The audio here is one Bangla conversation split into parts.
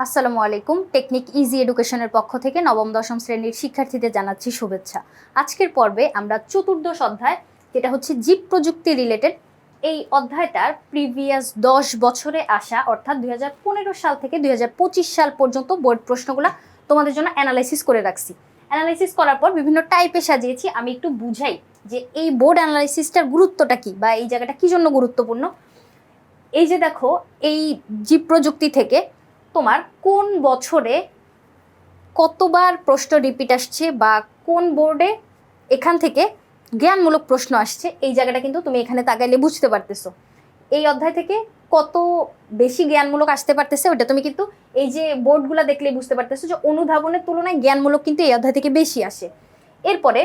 আসসালামু আলাইকুম। টেকনিক ইজি এডুকেশনের পক্ষ থেকে নবম দশম শ্রেণীর শিক্ষার্থীদের জানাচ্ছি শুভেচ্ছা। আজকের পর্বে আমরা চতুর্দশ অধ্যায়, যেটা হচ্ছে জীব প্রযুক্তি রিলেটেড, এই অধ্যায়টার প্রিভিয়াস 10 বছরে আসা অর্থাৎ 2015 সাল থেকে 2025 সাল পর্যন্ত বোর্ড প্রশ্নগুলো তোমাদের জন্য অ্যানালাইসিস করে রাখছি। অ্যানালাইসিস করার পর বিভিন্ন টাইপে সাজিয়েছি। আমি একটু বুঝাই যে এই বোর্ড অ্যানালাইসিসটার গুরুত্বটা কি বা এই জায়গাটা কি জন্য গুরুত্বপূর্ণ। এই যে দেখো, এই জীব প্রযুক্তি থেকে তোমার কোন বছরে কতবার প্রশ্ন রিপিট আসছে বা কোন বোর্ডে এখান থেকে জ্ঞানমূলক প্রশ্ন আসছে, এই জায়গাটা কিন্তু তুমি এখানে তাকাইলে বুঝতে পারতেছো। এই অধ্যায় থেকে কত বেশি জ্ঞানমূলক আসতে পারতেছে ওটা তুমি কিন্তু এই যে বোর্ডগুলো দেখলেই বুঝতে পারতেছো যে অনুধাবনের তুলনায় জ্ঞানমূলক কিন্তু এই অধ্যায় থেকে বেশি আসে। এরপরে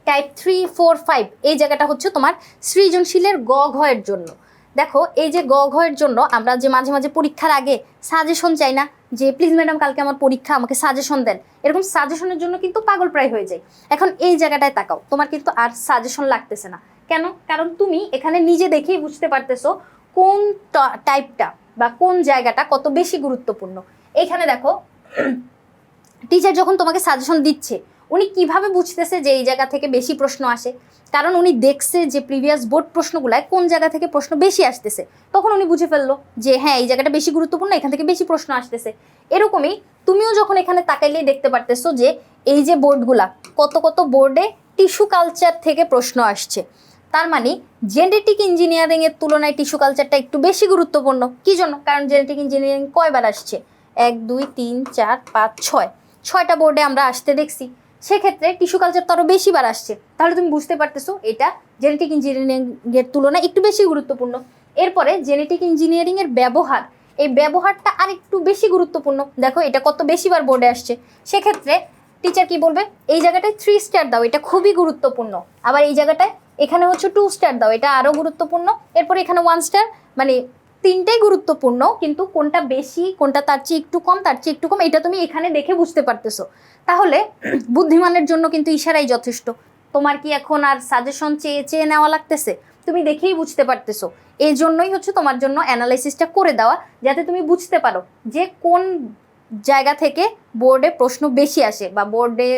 টাইপ 3, 4, 5 এই জায়গাটা হচ্ছে তোমার সৃজনশীলের গ ঘয়ের জন্য। দেখো, এই যে গ ঘয়ের জন্য আমরা যে মাঝে মাঝে পরীক্ষার আগে সাজেশন চাই না, যে প্লিজ ম্যাডাম কালকে আমার পরীক্ষা, আমাকে সাজেশন দেন, এরকম সাজেশনের জন্য কিন্তু পাগল প্রায় হয়ে যায়। এখন এই জায়গাটায় তাকাও, তোমার কিন্তু আর সাজেশন লাগতেছে না। কেন? কারণ তুমি এখানে নিজে দেখেই বুঝতে পারতেছো কোন টাইপটা বা কোন জায়গাটা কত বেশি গুরুত্বপূর্ণ। এখানে দেখো, টিচার যখন তোমাকে সাজেশন দিচ্ছে, উনি কিভাবে বুঝতেছে যে এই জায়গা থেকে বেশি প্রশ্ন আসে? কারণ উনি দেখছে যে প্রিভিয়াস বোর্ড প্রশ্নগুলায় কোন জায়গা থেকে প্রশ্ন বেশি আসতেছে, তখন উনি বুঝে ফেললো যে হ্যাঁ, এই জায়গাটা বেশি গুরুত্বপূর্ণ, এখান থেকে বেশি প্রশ্ন আসতেছে। এরকমই তুমিও যখন এখানে তাকাইলেই দেখতে পারতেছো যে এই যে বোর্ডগুলা, কত কত বোর্ডে টিস্যু কালচার থেকে প্রশ্ন আসছে। তার মানে জেনেটিক ইঞ্জিনিয়ারিংয়ের তুলনায় টিস্যু কালচারটা একটু বেশি গুরুত্বপূর্ণ। কি জন্য? কারণ জেনেটিক ইঞ্জিনিয়ারিং কয়বার আসছে? 1, 2, 3, 4, 5, 6টা বোর্ডে আমরা আসতে দেখছি। সেক্ষেত্রে টিস্যু কালচার তো আরও বেশিবার আসছে। তাহলে তুমি বুঝতে পারতেছো এটা জেনেটিক ইঞ্জিনিয়ারিংয়ের তুলনায় একটু বেশি গুরুত্বপূর্ণ। এরপরে জেনেটিক ইঞ্জিনিয়ারিংয়ের ব্যবহার, এই ব্যবহারটা আর একটু বেশি গুরুত্বপূর্ণ। দেখো, এটা কত বেশিবার বোর্ডে আসছে। সেক্ষেত্রে টিচার কি বলবে? এই জায়গাটায় 3 স্টার দাও, এটা খুবই গুরুত্বপূর্ণ। আবার এই জায়গাটায় এখানে হচ্ছে 2 স্টার দাও, এটা আরও গুরুত্বপূর্ণ। এরপরে এখানে 1 স্টার, মানে তিনটাই গুরুত্বপূর্ণ, কিন্তু কোনটা বেশি, কোনটা তার চেয়ে একটু কম, তার চেয়ে একটু কম, এটা তুমি এখানে দেখে বুঝতে পারতেছো। তাহলে বুদ্ধিমানের জন্য কিন্তু ইশারাই যথেষ্ট। তোমার কি এখন আর সাজেশন চেয়ে চেয়ে নেওয়া লাগতেছে? তুমি দেখেই বুঝতে পারতেছো। এই জন্যই হচ্ছে তোমার জন্য অ্যানালাইসিসটা করে দেওয়া, যাতে তুমি বুঝতে পারো যে কোন জায়গা থেকে বোর্ডে প্রশ্ন বেশি আসে বা বোর্ডে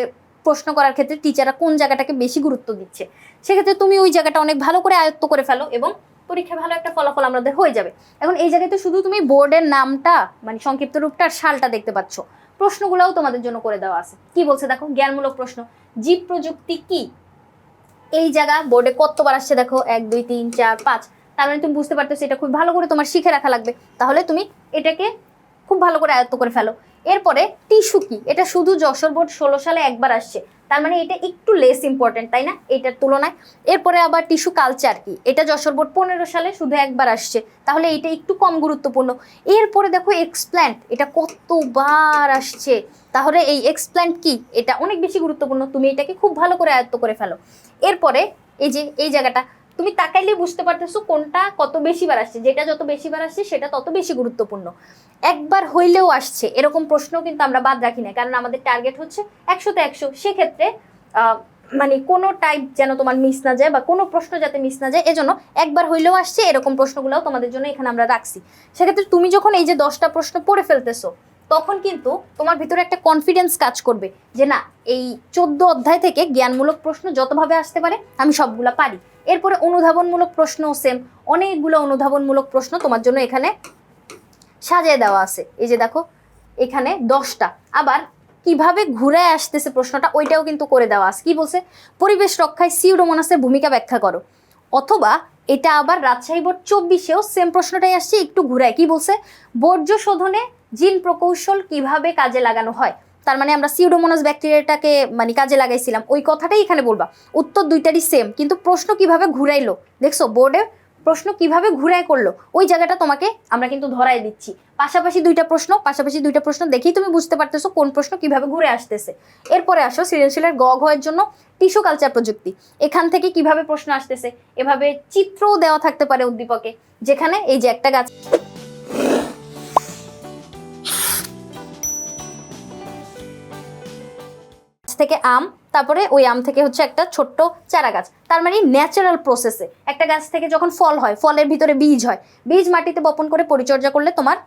প্রশ্ন করার ক্ষেত্রে টিচাররা কোন জায়গাটাকে বেশি গুরুত্ব দিচ্ছে। সেক্ষেত্রে তুমি ওই জায়গাটা অনেক ভালো করে আয়ত্ত করে ফেলো এবং পরীক্ষায় ভালো একটা ফলাফল আমাদের হয়ে যাবে। এখন এই জায়গায় তো শুধু তুমি বোর্ডের নামটা, মানে সংক্ষিপ্ত রূপটা আর সালটা দেখতে পাচ্ছ, প্রশ্নগুলোও তোমাদের জন্য করে দেওয়া আছে। কি বলছে দেখো, জ্ঞানমূলক প্রশ্ন, জীব প্রযুক্তি কি, এই জায়গা বোর্ডে কতবার আসছে দেখো, 1, 2, 3, 4, 5। তার মানে তুমি বুঝতে পারতেছো এটা খুব ভালো করে তোমার শিখে রাখা লাগবে। তাহলে তুমি এটাকে খুব ভালো করে আয়ত্ত করে ফেলো। এরপরে টিস্যু কি, এটা শুধু যশোর বোর্ড 16 সালে একবার আসছে, তার মানে এটা একটু লেস ইম্পর্টেন্ট, তাই না, এটার তুলনায়? এরপরে আবার টিস্যু কালচার কি, এটা যশোর বোর্ড 15 সালে শুধু একবার আসছে, তাহলে এটা একটু কম গুরুত্বপূর্ণ। এরপরে দেখো এক্সপ্ল্যান্ট, এটা কতবার আসছে, তাহলে এই এক্সপ্ল্যান্ট কি, এটা অনেক বেশি গুরুত্বপূর্ণ। তুমি এটাকে খুব ভালো করে আয়ত্ত করে ফেলো। এরপরে এই যে এই জায়গাটা তুমি তাকাইলে বুঝতে পারতেছো কোনটা কত বেশিবার আসছে, যেটা যত বেশিবার আসছে সেটা তত বেশি গুরুত্বপূর্ণ। একবার হইলেও আসছে এরকম প্রশ্ন কিন্তু আমরা বাদ রাখি না, কারণ আমাদের টার্গেট হচ্ছে 100তে 100। সেক্ষেত্রে মানে কোনো টাইপ যেন তোমার মিস না যায় বা কোনো প্রশ্ন যাতে মিস না যায়, এজন্য একবার হইলেও আসছে এরকম প্রশ্নগুলোও তোমাদের জন্য এখানে আমরা রাখছি। সেক্ষেত্রে তুমি যখন এই যে 10টা প্রশ্ন পড়ে ফেলতেছো, তখন কিন্তু তোমার ভিতরে একটা কনফিডেন্স কাজ করবে যে না, এই 14 অধ্যায় থেকে জ্ঞানমূলক প্রশ্ন যতভাবে আসতে পারে আমি সবগুলা পারি। এরপরে অনুধাবনমূলক প্রশ্ন সেম, অনেকগুলো অনুধাবনমূলক প্রশ্ন তোমার জন্য এখানে সাজিয়ে দেওয়া আছে। এই যে দেখো, এখানে 10টা। আবার কিভাবে ঘুরে আসতেছে প্রশ্নটা, ওইটাও কিন্তু করে দেওয়া আছে। কি বলছে? পরিবেশ রক্ষায় সিউডোমোনাসের ভূমিকা ব্যাখ্যা করো। অথবা এটা আবার রাজশাহী বোর্ড 24-এও সেম প্রশ্নটাই আসছে, একটু ঘুরায়। কি বলছে? বর্জ্য শোধনে জিন প্রকৌশল কিভাবে কাজে লাগানো হয়। তার মানে আমরা সিউডোমোনাস ব্যাকটেরিয়াটাকে মানে কাজে লাগাইছিলাম, ওই কথাটাই এখানে বলবা। উত্তর দুইটারই সেম, কিন্তু প্রশ্ন কিভাবে ঘুরাইলো দেখছো, বোর্ডে প্রশ্ন কিভাবে ঘুরায় করলো, ওই জায়গাটা তোমাকে আমরা কিন্তু ধরাই দিচ্ছি। পাশাপাশি দুইটা প্রশ্ন দেখেই তুমি বুঝতে পারতেছো কোন প্রশ্ন কিভাবে ঘুরে আসতেছে। এরপরে আসো সৃজনশীলের গ ঘয়ের জন্য টিস্যু কালচার প্রযুক্তি। এখান থেকে কিভাবে প্রশ্ন আসতেছে, এভাবে চিত্রও দেওয়া থাকতে পারে উদ্দীপকে, যেখানে এই যে একটা গাছ থেকে আম, তারপরে ওই আম থেকে হচ্ছে একটা ছোট্ট চারা গাছ। তার মানে ন্যাচারাল প্রসেসে একটা গাছ থেকে যখন ফল হয়, ফলের ভিতরে বীজ হয়, বীজ মাটিতে বপন করে পরিচর্যা করলে তোমার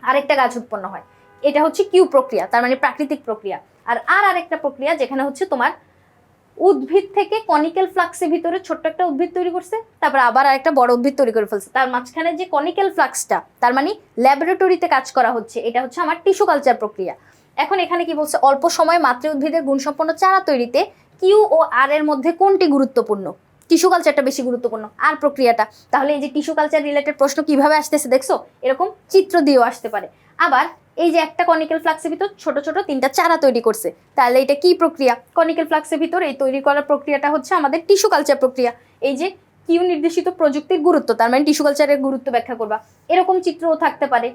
আরেকটা গাছ উৎপন্ন হয়। এটা হচ্ছে কিউ প্রক্রিয়া, তার মানে প্রাকৃতিক প্রক্রিয়া। আর আরেকটা প্রক্রিয়া যেখানে হচ্ছে তোমার উদ্ভিদ থেকে কনিক্যাল ফ্লাক্সের ভিতরে ছোট্ট একটা উদ্ভিদ তৈরি করছে, তারপর আবার আরেকটা বড় উদ্ভিদ তৈরি করে ফেলছে, তার মাঝখানে যে কনিক্যাল ফ্লাক্সটা, তার মানে ল্যাবরেটরিতে কাজ করা হচ্ছে, এটা হচ্ছে আমার টিস্যু কালচার প্রক্রিয়া। এখন এখানে কি বলছে, অল্প সময়ে মাতৃ উদ্ভিদের গুণসম্পন্ন চারা তৈরিতে কিউ ও আর এর মধ্যে কোনটি গুরুত্বপূর্ণ? টিস্যু কালচারটা বেশি গুরুত্বপূর্ণ, আর প্রক্রিয়াটা। তাহলে এই যে টিস্যু কালচার রিলেটেড প্রশ্ন কিভাবে আসতেছে দেখছো, এরকম চিত্র দিয়েও আসতে পারে। আবার এই যে একটা কনিক্যাল ফ্লাক্সের ভিতর ছোট ছোট 3টা চারা তৈরি করছে, তাহলে এটা কি প্রক্রিয়া? কনিক্যাল ফ্লাক্সের ভিতর এই তৈরি করার প্রক্রিয়াটা হচ্ছে আমাদের টিস্যু কালচার প্রক্রিয়া। এই যে কিউ নির্দেশিত প্রযুক্তির গুরুত্ব, তার মানে টিস্যু কালচারের গুরুত্ব ব্যাখ্যা করবা, এরকম চিত্রও থাকতে পারে।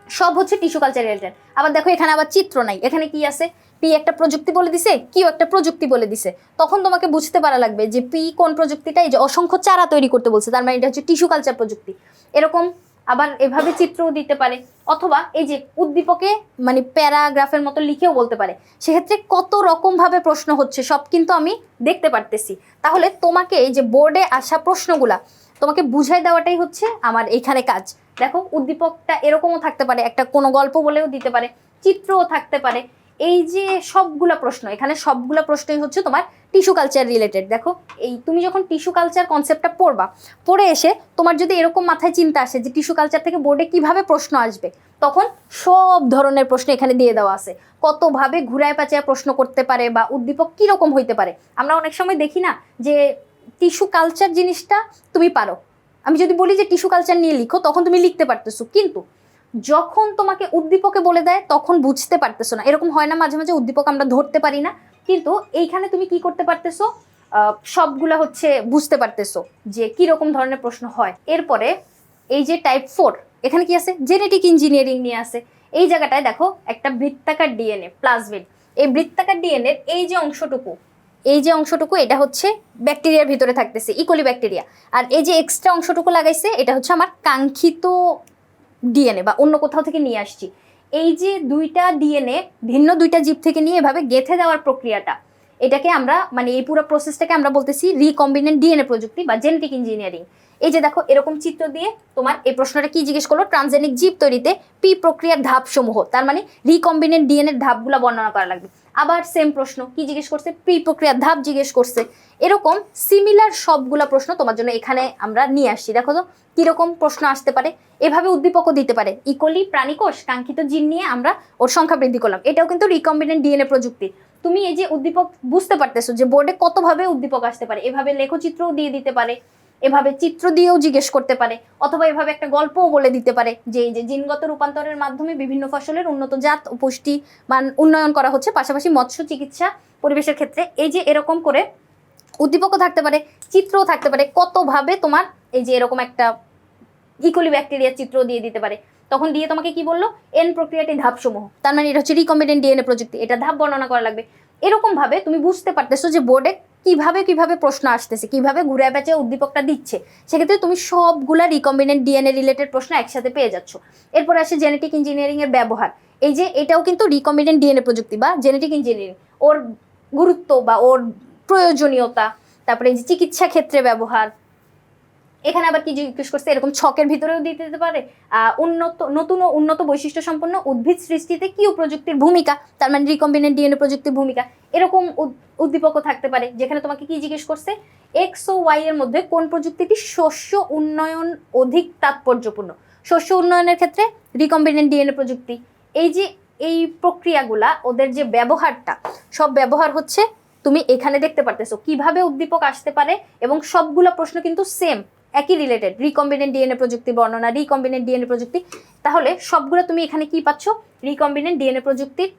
সব হচ্ছে টিস্যু কালচার রিলেটেড। আবার দেখো এখানে আবার চিত্র নাই, এখানে কি আছে, পি একটা প্রযুক্তি বলে দিছে, কিউ একটা প্রযুক্তি বলে দিছে। তখন তোমাকে বুঝতে পারা লাগবে যে পি কোন প্রযুক্তিটা, এই যে অসংখ্য চারা তৈরি করতে বলছে, তার মানে এটা হচ্ছে টিস্যু কালচার প্রযুক্তি। এরকম আবার এভাবে চিত্রও দিতে পারে, অথবা এই যে উদ্দীপকে মানে প্যারাগ্রাফের মতো লিখেও বলতে পারে। সেক্ষেত্রে কত রকম ভাবে প্রশ্ন হচ্ছে সব কিন্তু আমি দেখতে পারতেছি। তাহলে তোমাকে এই যে বোর্ডে আসা প্রশ্নগুলা তোমাকে বুঝাই দেওয়াটাই হচ্ছে আমার এইখানে কাজ। দেখো উদ্দীপকটা এরকমও থাকতে পারে, একটা কোনো গল্প বলেও দিতে পারে, চিত্রও থাকতে পারে। এই যে সবগুলা প্রশ্ন, এখানে সবগুলা প্রশ্নই হচ্ছে তোমার টিস্যু কালচার রিলেটেড। দেখো এই তুমি যখন টিস্যু কালচার কনসেপ্টটা পড়বা, পড়ে এসে তোমার যদি এরকম মাথায় চিন্তা আসে যে টিস্যু কালচার থেকে বোর্ডে কিভাবে প্রশ্ন আসবে, তখন সব ধরনের প্রশ্ন এখানে দিয়ে দেওয়া আছে। কতভাবে ঘুরায় পেঁচায় প্রশ্ন করতে পারে বা উদ্দীপক কীরকম হইতে পারে। আমরা অনেক সময় দেখি না যে টিস্যু কালচার জিনিসটা তুমি পারো, আমি যদি বলি যে টিস্যু কালচার নিয়ে লিখো, তখন তুমি লিখতে পারতেছো, কিন্তু যখন তোমাকে উদ্দীপকে বলে দেয় তখন বুঝতে পারতেছো না। এরকম হয় না মাঝে মাঝে উদ্দীপক আমরা ধরতে পারি না, কিন্তু এইখানে তুমি কি করতে পারতেছো, সবগুলা হচ্ছে বুঝতে পারতেছো যে কি রকম ধরনের প্রশ্ন হয়। এরপরে এই যে টাইপ 4, এখানে কি আছে, জেনেটিক ইঞ্জিনিয়ারিং নিয়ে আছে। এই জায়গাটায় দেখো একটা বৃত্তাকার ডিএনএ প্লাজমিড, এই বৃত্তাকার ডিএনএ এই যে অংশটুকু, এই যে অংশটুকু এটা হচ্ছে ব্যাকটেরিয়ার ভিতরে থাকতেছে, ইকোলি ব্যাকটেরিয়া। আর এই যে এক্সট্রা অংশটুকু লাগাইছে এটা হচ্ছে আমার কাঙ্ক্ষিত ডিএনএ বা অন্য কোথাও থেকে নিয়ে আসছি। এই যে দুইটা ডিএনএ ভিন্ন দুইটা জীব থেকে নিয়ে এভাবে গেঁথে দেওয়ার প্রক্রিয়াটা, এটাকে আমরা মানে এই পুরো প্রসেসটাকে আমরা বলতেছি রিকম্বিনেন্ট ডিএনএ প্রযুক্তি বা জেনেটিক ইঞ্জিনিয়ারিং। এই যে দেখো এরকম চিত্র দিয়ে তোমার এই প্রশ্নটা কি জিজ্ঞেস করলো, ট্রান্সজেনিক জীব তৈরিতে পি প্রক্রিয়ার ধাপসমূহ, তার মানে রিকম্বিনেন্ট ডিএনএর ধাপগুলো বর্ণনা করা লাগবে। আবার সেম প্রশ্ন কি জিজ্ঞেস করছে, পি প্রক্রিয়ার ধাপ জিজ্ঞেস করছে। এরকম সিমিলার সবগুলা প্রশ্ন তোমার জন্য এখানে আমরা নিয়ে আসছি। দেখো তো কিরকম প্রশ্ন আসতে পারে, এভাবে উদ্দীপকও দিতে পারে। ইকোলি প্রাণীকোষ কাঙ্ক্ষিত জিন নিয়ে আমরা ওর সংখ্যা বৃদ্ধি করলাম, এটাও কিন্তু রিকম্বিনেন্ট ডিএনএ প্রযুক্তি। তুমি এই যে উদ্দীপক বুঝতে পারতেছো যে বোর্ডে কতভাবে উদ্দীপক আসতে পারে, এভাবে লেখচিত্রও দিয়ে দিতে পারে, এভাবে চিত্র দিয়েও জিজ্ঞেস করতে পারে, অথবা এভাবে একটা গল্পও বলে দিতে পারে যে এই যে জিনগত রূপান্তরের মাধ্যমে বিভিন্ন ফসলের উন্নত জাত ও পুষ্টি মান উন্নয়ন করা হচ্ছে, পাশাপাশি মৎস্য চিকিৎসা পরিবেশের ক্ষেত্রে। এই যে এরকম করে উদ্দীপকও থাকতে পারে, চিত্রও থাকতে পারে, কতভাবে তোমার এই যে এরকম একটা ইকোলি ব্যাকটেরিয়ার চিত্র দিয়ে দিতে পারে। তখন দিয়ে তোমাকে কি বললো, এন প্রক্রিয়াটি ধাপসমূহ, তার মানে এটা হচ্ছে রিকম্বিনেন্ট ডিএনএ প্রযুক্তি, এটা ধাপ বর্ণনা করা লাগবে। এরকম ভাবে তুমি বুঝতে পারতেছো যে বোর্ডে কিভাবে কিভাবে প্রশ্ন আসতেছে, কিভাবে ঘুরে পেঁচে উদ্দীপকটা দিচ্ছে। সেক্ষেত্রে তুমি সবগুলা রিকম্বিনেন্ট ডিএনএ রিলেটেড প্রশ্ন একসাথে পেয়ে যাচ্ছ। এরপর আসে জেনেটিক ইঞ্জিনিয়ারিং এর ব্যবহার। এই যে এটাও কিন্তু রিকম্বিনেন্ট ডিএনএ প্রযুক্তি বা জেনেটিক ইঞ্জিনিয়ারিং, ওর গুরুত্ব বা ওর প্রয়োজনীয়তা, তারপরে এই যে চিকিৎসা ক্ষেত্রে ব্যবহার। এখানে আবার কি জিজ্ঞেস করছে, এরকম ছকের ভিতরেও দিতে দিতে পারে নতুন ও উন্নত বৈশিষ্ট্য সম্পন্ন উদ্ভিদ সৃষ্টিতে কি প্রযুক্তির ভূমিকা, তার মানে রিকম্বিনেন্ট ডিএনএ প্রযুক্তির ভূমিকা। এরকম উদ্দীপকও থাকতে পারে যেখানে তোমাকে কি জিজ্ঞেস করছে, এক্স ও ওয়াই এর মধ্যে কোন প্রযুক্তিটি শস্য উন্নয়ন অধিক তাৎপর্যপূর্ণ। শস্য উন্নয়নের ক্ষেত্রে রিকম্বিনেন্ট ডিএনএ প্রযুক্তি। এই যে এই প্রক্রিয়াগুলা ওদের যে ব্যবহারটা, সব ব্যবহার হচ্ছে তুমি এখানে দেখতে পারতেছো কিভাবে উদ্দীপক আসতে পারে, এবং সবগুলো প্রশ্ন কিন্তু সেম, একই রিলেটেড, রিকম্বিনেন্ট ডিএনএ প্রযুক্তি বর্ণনা, রিকম্বিনেন্ট ডিএনএ প্রযুক্তি। তাহলে সবগুলো তুমি এখানে কি পাচ্ছ, রিকম্বিনেন্ট ডিএনএ প্রযুক্তির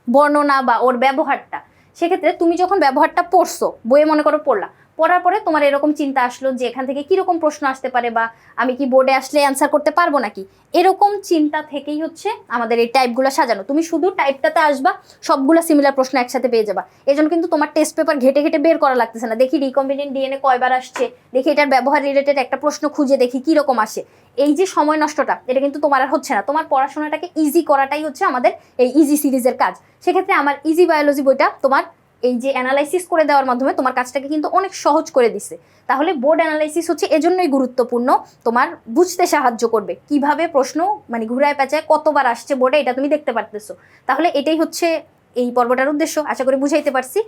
বর্ণনা বা ওর ব্যবহারটা। সেক্ষেত্রে তুমি যখন ব্যবহারটা পড়ছো, বইয়ে মনে করো পড়লা, পড়ার পরে তোমার এরকম চিন্তা আসলো যে এখান থেকে কীরকম প্রশ্ন আসতে পারে বা আমি কি বোর্ডে আসলে অ্যান্সার করতে পারবো নাকি, এরকম চিন্তা থেকেই হচ্ছে আমাদের এই টাইপগুলো সাজানো। তুমি শুধু টাইপটাতে আসবা, সবগুলো সিমিলার প্রশ্ন একসাথে পেয়ে যাবা। এই জন্য কিন্তু তোমার টেস্ট পেপার ঘেটে ঘেটে বের করা লাগতেছে না, দেখি রিকম্বিনেন্ট ডিএনএ কয়বার আসছে, দেখি এটার ব্যবহার রিলেটেড একটা প্রশ্ন খুঁজে দেখি কীরকম আসে। এই যে সময় নষ্টটা, এটা কিন্তু তোমার আর হচ্ছে না। তোমার পড়াশোনাটাকে ইজি করাটাই হচ্ছে আমাদের এই ইজি সিরিজের কাজ। সেক্ষেত্রে আমার ইজি বায়োলজি বইটা তোমার এই যে অ্যানালাইসিস করে দেওয়ার মাধ্যমে তোমার কাজটাকে কিন্তু অনেক সহজ করে দিছে। তাহলে বোর্ড অ্যানালাইসিস হচ্ছে এজন্যই গুরুত্বপূর্ণ, তোমার বুঝতে সাহায্য করবে কিভাবে প্রশ্ন মানে ঘুরায় পেঁচায় কতবার আসছে বোর্ডে, এটা তুমি দেখতে পারতেছো। তাহলে এটাই হচ্ছে এই পর্বটার উদ্দেশ্য। আশা করি বুঝাইতে পারছি।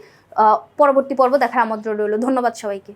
পরবর্তী পর্ব দেখার আমন্ত্রণ রইল। ধন্যবাদ সবাইকে।